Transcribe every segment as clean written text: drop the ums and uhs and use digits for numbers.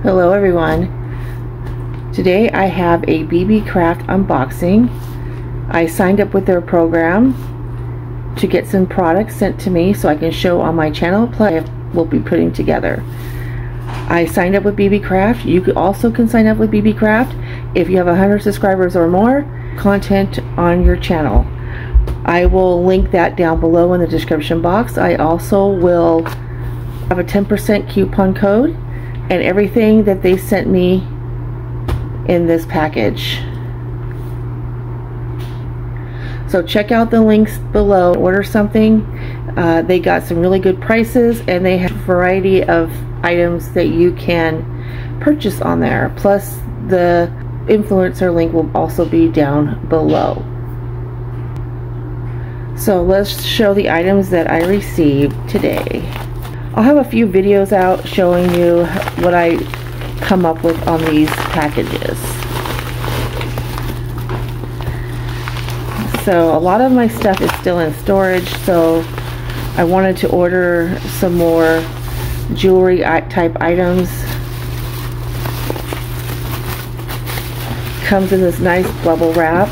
Hello everyone. Today I have a Beebeecraft unboxing. I signed up with their program to get some products sent to me so I can show on my channel, plus we'll be putting together. I signed up with Beebeecraft. You also can sign up with Beebeecraft if you have 100 subscribers or more, content on your channel. I will link that down below in the description box. I also will have a 10% coupon code and everything that they sent me in this package. So check out the links below, order something. They got some really good prices and they have a variety of items that you can purchase on there. Plus the influencer link will also be down below. So let's show the items that I received today. I'll have a few videos out showing you what I come up with on these packages. So a lot of my stuff is still in storage, so I wanted to order some more jewelry type items. Comes in this nice bubble wrap.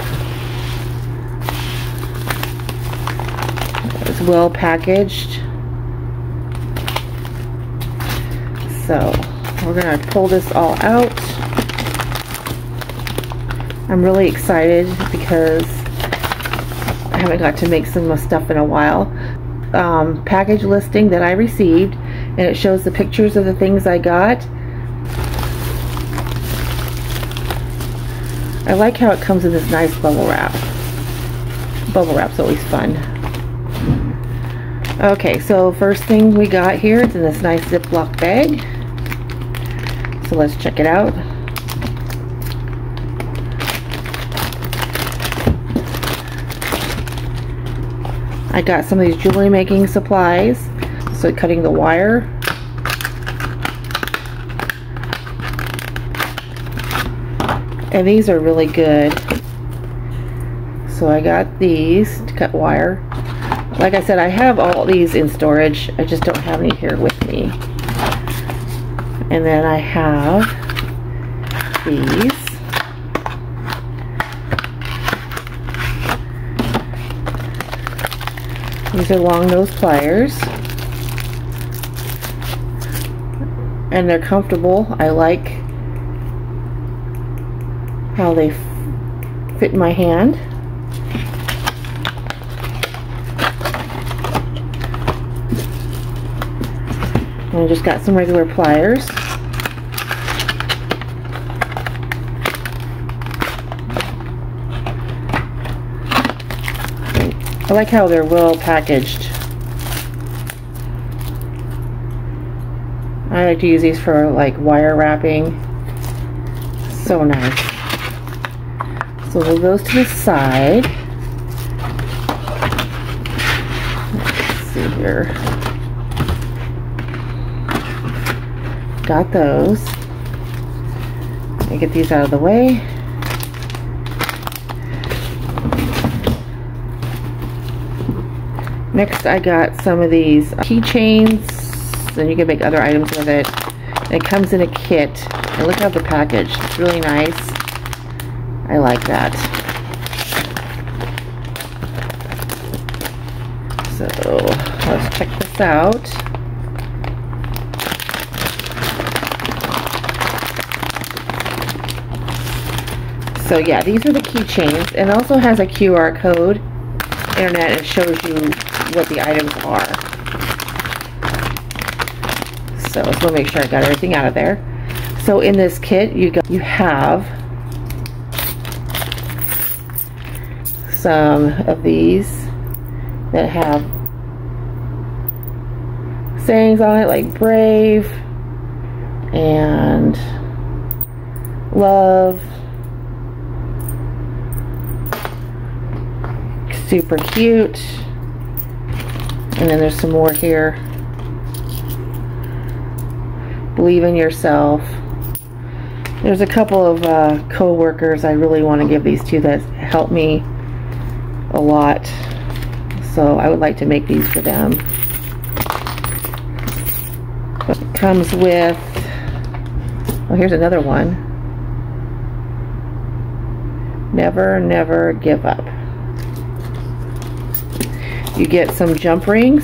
It's well packaged. So we're gonna pull this all out. I'm really excited because I haven't got to make some stuff in a while. Package listing that I received, and it shows the pictures of the things I got. I like how it comes in this nice bubble wrap. Bubble wrap's always fun. Okay, so first thing we got here is in this nice Ziploc bag. So let's check it out. I got some of these jewelry making supplies, so cutting the wire. And these are really good. So I got these to cut wire. Like I said, I have all these in storage. I just don't have any here with me. And then I have these. These are long nose pliers. And they're comfortable. I like how they fit in my hand. And I just got some regular pliers. I like how they're well packaged. I like to use these for like wire wrapping. So nice. So we'll move those to the side. Let's see here. Got those. Let me get these out of the way. Next I got some of these keychains, and you can make other items with it. It comes in a kit. And look at the package. It's really nice. I like that. So let's check this out. So yeah, these are the keychains, and it also has a QR code. Internet, it shows you what the items are. So I just want to make sure I got everything out of there. So in this kit, you have some of these that have sayings on it, like brave and love. Super cute. And then there's some more here. Believe in yourself. There's a couple of co-workers I really want to give these to that help me a lot. So I would like to make these for them. It comes with Oh, here's another one. Never, never give up. You get some jump rings,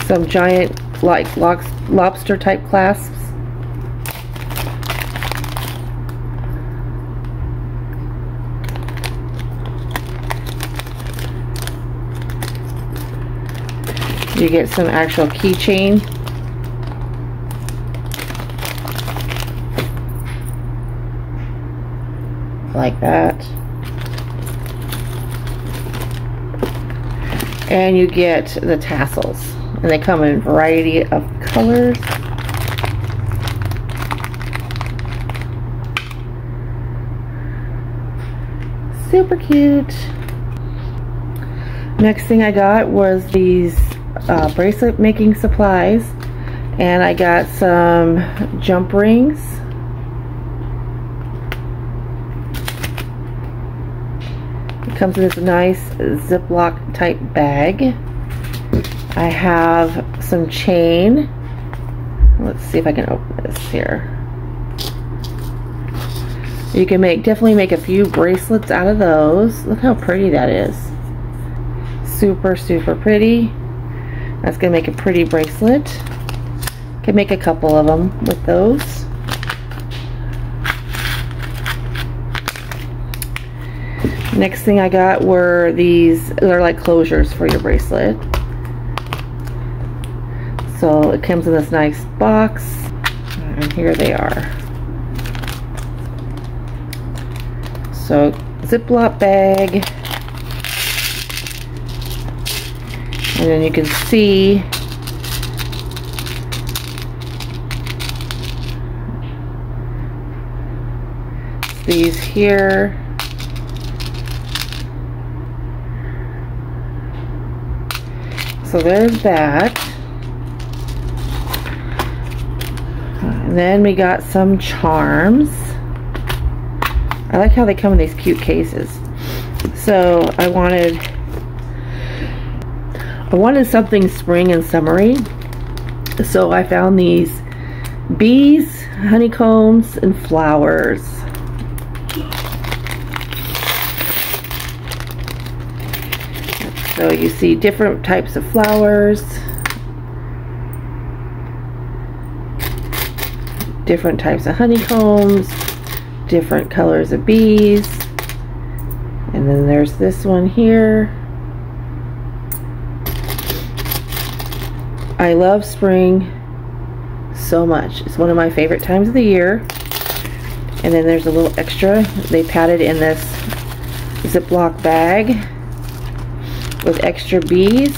some giant like lobster type clasps, you get some actual keychain, like that, and you get the tassels, and they come in a variety of colors. Super cute. Next thing I got was these bracelet making supplies, and I got some jump rings, it comes in this nice Ziploc type bag. I have some chain. Let's see if I can open this here. You can definitely make a few bracelets out of those. Look how pretty that is. Super, super pretty. That's gonna make a pretty bracelet. Can make a couple of them with those. Next thing I got were these, they're like closures for your bracelet. So it comes in this nice box, and here they are. So Ziploc bag, and then you can see these here. So there's that. And then we got some charms. I like how they come in these cute cases. So I wanted something spring and summery. So I found these bees, honeycombs, and flowers. So you see different types of flowers, different types of honeycombs, different colors of bees, and then there's this one here. I love spring so much. It's one of my favorite times of the year. And then there's a little extra. They padded in this Ziploc bag with extra bees,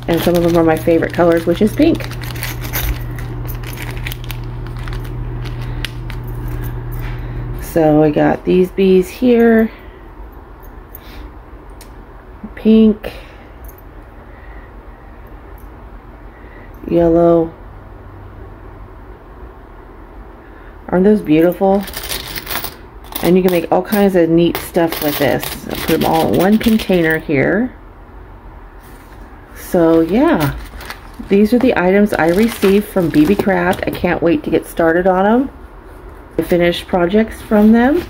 and some of them are my favorite colors, which is pink. So I got these bees here, pink, yellow. Aren't those beautiful? And you can make all kinds of neat stuff with this. I'll put them all in one container here. So yeah, these are the items I received from Beebeecraft. I can't wait to get started on them. The finished projects from them.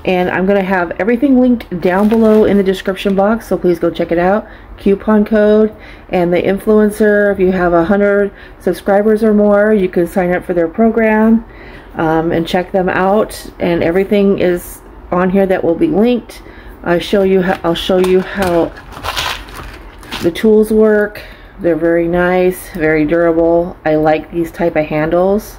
And I'm going to have everything linked down below in the description box, so please go check it out. Coupon code and the influencer, if you have 100 subscribers or more, you can sign up for their program and check them out. And everything is on here that will be linked. I'll show you how the tools work. They're very nice, very durable. I like these type of handles.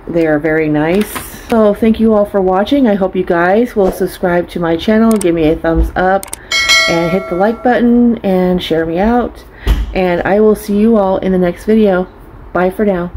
They are very nice. So thank you all for watching. I hope you guys will subscribe to my channel, give me a thumbs up, and hit the like button and share me out. And I will see you all in the next video. Bye for now.